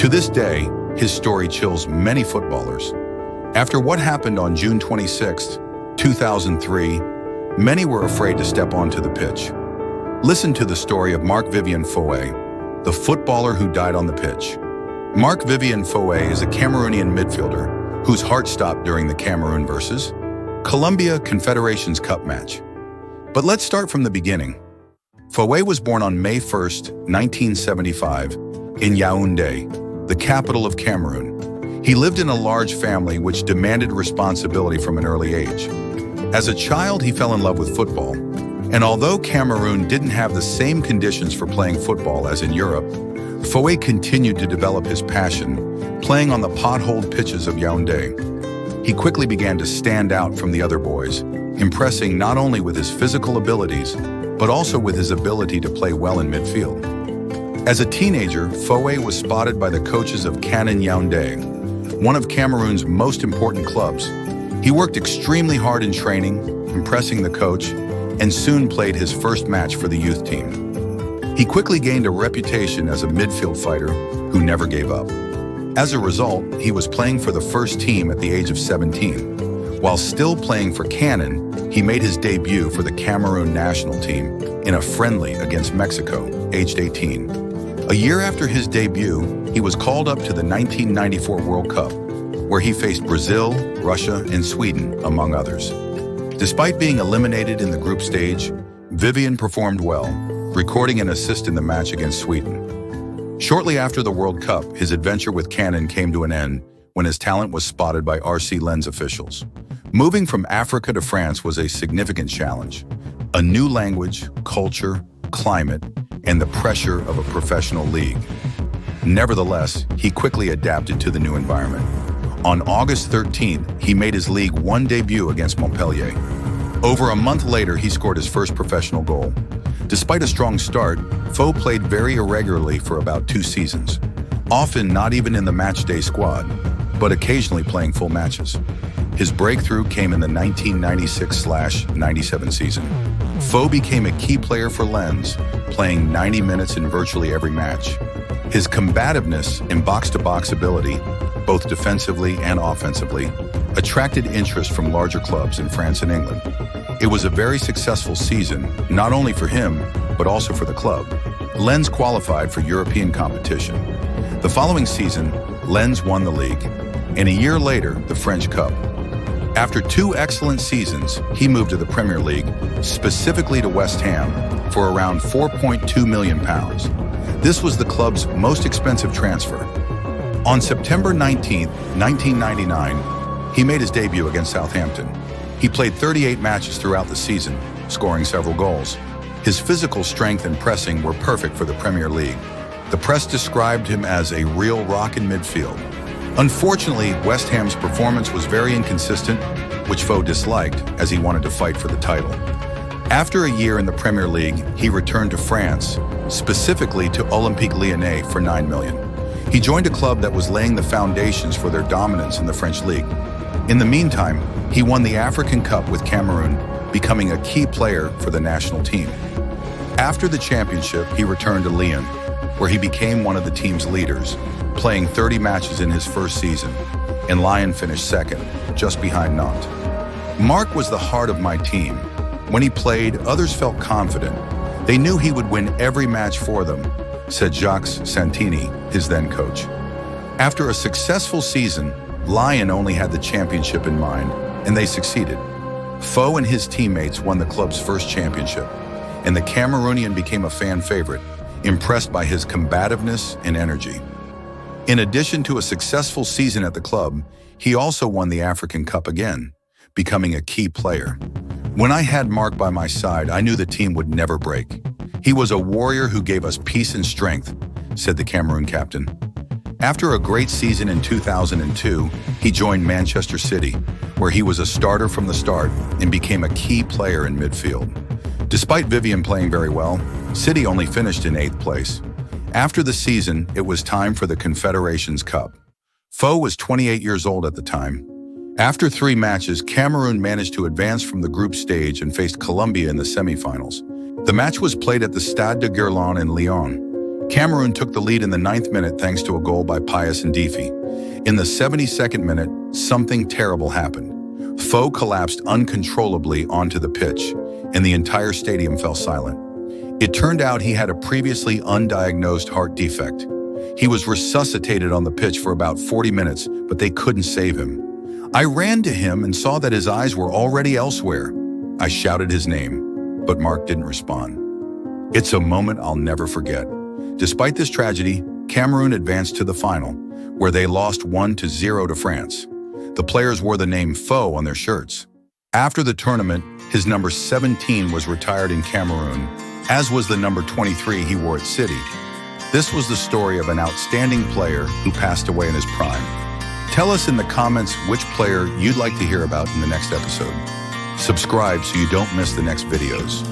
To this day, his story chills many footballers. After what happened on June 26, 2003, many were afraid to step onto the pitch. Listen to the story of Marc-Vivien Foé, the footballer who died on the pitch. Marc-Vivien Foé is a Cameroonian midfielder whose heart stopped during the Cameroon versus Colombia Confederations Cup match. But let's start from the beginning. Foé was born on May 1, 1975, in Yaoundé, the capital of Cameroon. He lived in a large family which demanded responsibility from an early age. As a child, he fell in love with football, and although Cameroon didn't have the same conditions for playing football as in Europe, Foé continued to develop his passion, playing on the potholed pitches of Yaoundé. He quickly began to stand out from the other boys, impressing not only with his physical abilities, but also with his ability to play well in midfield. As a teenager, Foé was spotted by the coaches of Cameroon Yaoundé, one of Cameroon's most important clubs. He worked extremely hard in training, impressing the coach, and soon played his first match for the youth team. He quickly gained a reputation as a midfield fighter who never gave up. As a result, he was playing for the first team at the age of 17. While still playing for Cameroon, he made his debut for the Cameroon national team in a friendly against Mexico, aged 18. A year after his debut, he was called up to the 1994 World Cup, where he faced Brazil, Russia, and Sweden, among others. Despite being eliminated in the group stage, Vivien performed well, recording an assist in the match against Sweden. Shortly after the World Cup, his adventure with Cameroon came to an end when his talent was spotted by RC Lens officials. Moving from Africa to France was a significant challenge. A new language, culture, climate, and the pressure of a professional league. Nevertheless, he quickly adapted to the new environment. On August 13th, he made his League One debut against Montpellier. Over a month later, he scored his first professional goal. Despite a strong start, Foé played very irregularly for about 2 seasons, often not even in the matchday squad, but occasionally playing full matches. His breakthrough came in the 1996-97 season. Foé became a key player for Lens, playing 90 minutes in virtually every match. His combativeness and box-to-box ability, both defensively and offensively, attracted interest from larger clubs in France and England. It was a very successful season, not only for him, but also for the club. Lens qualified for European competition. The following season, Lens won the league, and a year later, the French Cup. After 2 excellent seasons, he moved to the Premier League, specifically to West Ham, for around £4.2 million. This was the club's most expensive transfer. On September 19, 1999, he made his debut against Southampton. He played 38 matches throughout the season, scoring several goals. His physical strength and pressing were perfect for the Premier League. The press described him as a real rock in midfield. Unfortunately, West Ham's performance was very inconsistent, which Foé disliked as he wanted to fight for the title. After a year in the Premier League, he returned to France, specifically to Olympique Lyonnais for $9 million. He joined a club that was laying the foundations for their dominance in the French league. In the meantime, he won the African Cup with Cameroon, becoming a key player for the national team. After the championship, he returned to Lyon, where he became one of the team's leaders, playing 30 matches in his first season, and Lyon finished second, just behind Nantes. Marc was the heart of my team. When he played, others felt confident. They knew he would win every match for them, said Jacques Santini, his then coach. After a successful season, Lyon only had the championship in mind, and they succeeded. Foé and his teammates won the club's first championship, and the Cameroonian became a fan favorite, impressed by his combativeness and energy. In addition to a successful season at the club, he also won the African Cup again, becoming a key player. When I had Marc by my side, I knew the team would never break. He was a warrior who gave us peace and strength, said the Cameroon captain. After a great season in 2002, he joined Manchester City, where he was a starter from the start and became a key player in midfield. Despite Vivien playing very well, City only finished in 8th place. After the season, it was time for the Confederations Cup. Foé was 28 years old at the time. After 3 matches, Cameroon managed to advance from the group stage and faced Colombia in the semifinals. The match was played at the Stade de Guerlain in Lyon. Cameroon took the lead in the 9th minute thanks to a goal by Pius Ndifi. In the 72nd minute, something terrible happened. Foé collapsed uncontrollably onto the pitch, and the entire stadium fell silent. It turned out he had a previously undiagnosed heart defect. He was resuscitated on the pitch for about 40 minutes, but they couldn't save him. I ran to him and saw that his eyes were already elsewhere. I shouted his name, but Marc didn't respond. It's a moment I'll never forget. Despite this tragedy, Cameroon advanced to the final, where they lost 1-0 to France. The players wore the name Foé on their shirts. After the tournament, his number 17 was retired in Cameroon, as was the number 23 he wore at City. This was the story of an outstanding player who passed away in his prime. Tell us in the comments which player you'd like to hear about in the next episode. Subscribe so you don't miss the next videos.